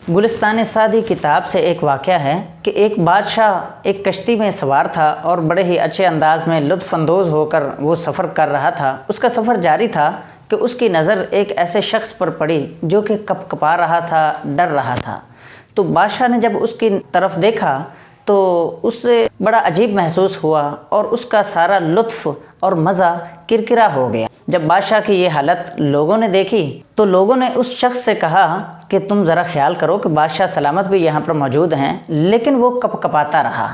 گلستان Saadi کتاب سے ایک واقعہ ہے کہ ایک بادشاہ ایک کشتی میں سوار تھا اور بڑے ہی اچھے انداز میں لطف اندوز ہو کر وہ سفر کر رہا تھا۔ اس کا سفر جاری تھا کہ اس کی نظر ایک ایسے شخص پر پڑی جو کہ کپ کپا رہا تھا، ڈر رہا تھا۔ تو بادشاہ نے جب اس کی طرف دیکھا تو اس سے بڑا عجیب محسوس ہوا اور اس کا سارا لطف اور مزہ کرکرا ہو گیا۔ جب بادشاہ کی یہ حالت لوگوں نے دیکھی تو لوگوں نے اس شخص سے کہا کہ تم ذرا خیال کرو کہ بادشاہ سلامت بھی یہاں پر موجود ہیں، لیکن وہ کپ کپاتا رہا۔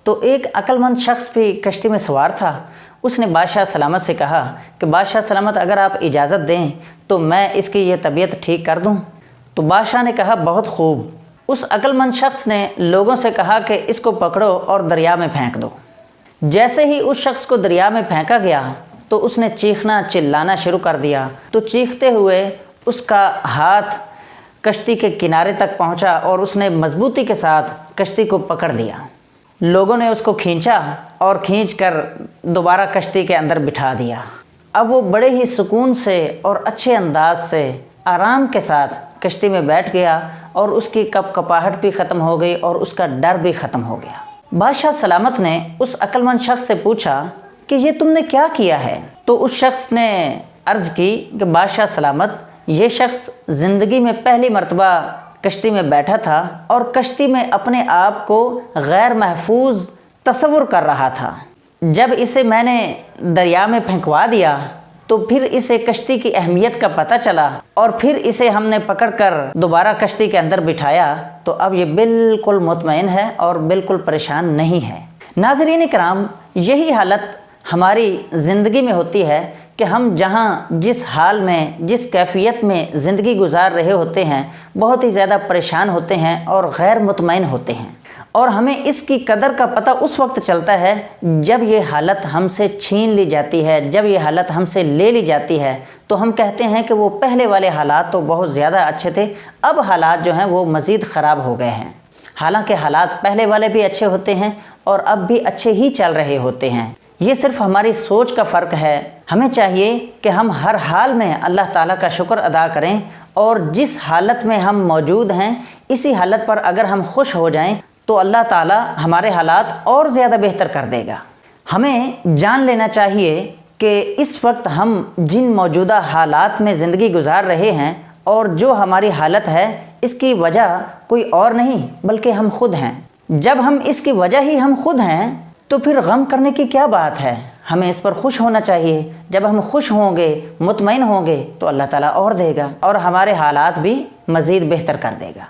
تو ایک عقل مند شخص بھی کشتی میں سوار تھا، اس نے بادشاہ سلامت سے کہا کہ بادشاہ سلامت اگر آپ اجازت دیں تو میں اس کی یہ طبیعت ٹھیک کر دوں۔ تو بادشاہ نے کہا بہت خوب۔ اس عقل مند شخص نے لوگوں سے کہا کہ اس کو پکڑو اور دریا میں پھینک دو۔ جیسے ہی اس شخص کو دریا میں پھینکا گیا تو اس نے چیخنا چلانا شروع کر دیا۔ تو چیختے ہوئے اس کا ہاتھ کشتی کے کنارے تک پہنچا اور اس نے مضبوطی کے ساتھ کشتی کو پکڑ لیا۔ لوگوں نے اس کو کھینچا اور کھینچ کر دوبارہ کشتی کے اندر بٹھا دیا۔ اب وہ بڑے ہی سکون سے اور اچھے انداز سے آرام کے ساتھ کشتی میں بیٹھ گیا اور اس کی کپ کپاہٹ بھی ختم ہو گئی اور اس کا ڈر بھی ختم ہو گیا۔ بادشاہ سلامت نے اس عقل مند شخص سے پوچھا کہ یہ تم نے کیا کیا ہے؟ تو اس شخص نے عرض کی کہ بادشاہ سلامت، یہ شخص زندگی میں پہلی مرتبہ کشتی میں بیٹھا تھا اور کشتی میں اپنے آپ کو غیر محفوظ تصور کر رہا تھا۔ جب اسے میں نے دریا میں پھینکوا دیا تو پھر اسے کشتی کی اہمیت کا پتہ چلا اور پھر اسے ہم نے پکڑ کر دوبارہ کشتی کے اندر بٹھایا تو اب یہ بالکل مطمئن ہے اور بالکل پریشان نہیں ہے۔ ناظرین کرام، یہی حالت ہماری زندگی میں ہوتی ہے کہ ہم جہاں جس حال میں جس کیفیت میں زندگی گزار رہے ہوتے ہیں بہت ہی زیادہ پریشان ہوتے ہیں اور غیر مطمئن ہوتے ہیں، اور ہمیں اس کی قدر کا پتہ اس وقت چلتا ہے جب یہ حالت ہم سے چھین لی جاتی ہے، جب یہ حالت ہم سے لے لی جاتی ہے تو ہم کہتے ہیں کہ وہ پہلے والے حالات تو بہت زیادہ اچھے تھے، اب حالات جو ہیں وہ مزید خراب ہو گئے ہیں۔ حالانکہ حالات پہلے والے بھی اچھے ہوتے ہیں اور اب بھی اچھے ہی چل رہے ہوتے ہیں، یہ صرف ہماری سوچ کا فرق ہے۔ ہمیں چاہیے کہ ہم ہر حال میں اللہ تعالیٰ کا شکر ادا کریں اور جس حالت میں ہم موجود ہیں اسی حالت پر اگر ہم خوش ہو جائیں تو اللہ تعالیٰ ہمارے حالات اور زیادہ بہتر کر دے گا۔ ہمیں جان لینا چاہیے کہ اس وقت ہم جن موجودہ حالات میں زندگی گزار رہے ہیں اور جو ہماری حالت ہے اس کی وجہ کوئی اور نہیں بلکہ ہم خود ہیں۔ جب ہم اس کی وجہ ہی ہم خود ہیں تو پھر غم کرنے کی کیا بات ہے؟ ہمیں اس پر خوش ہونا چاہیے۔ جب ہم خوش ہوں گے، مطمئن ہوں گے تو اللہ تعالیٰ اور دے گا اور ہمارے حالات بھی مزید بہتر کر دے گا۔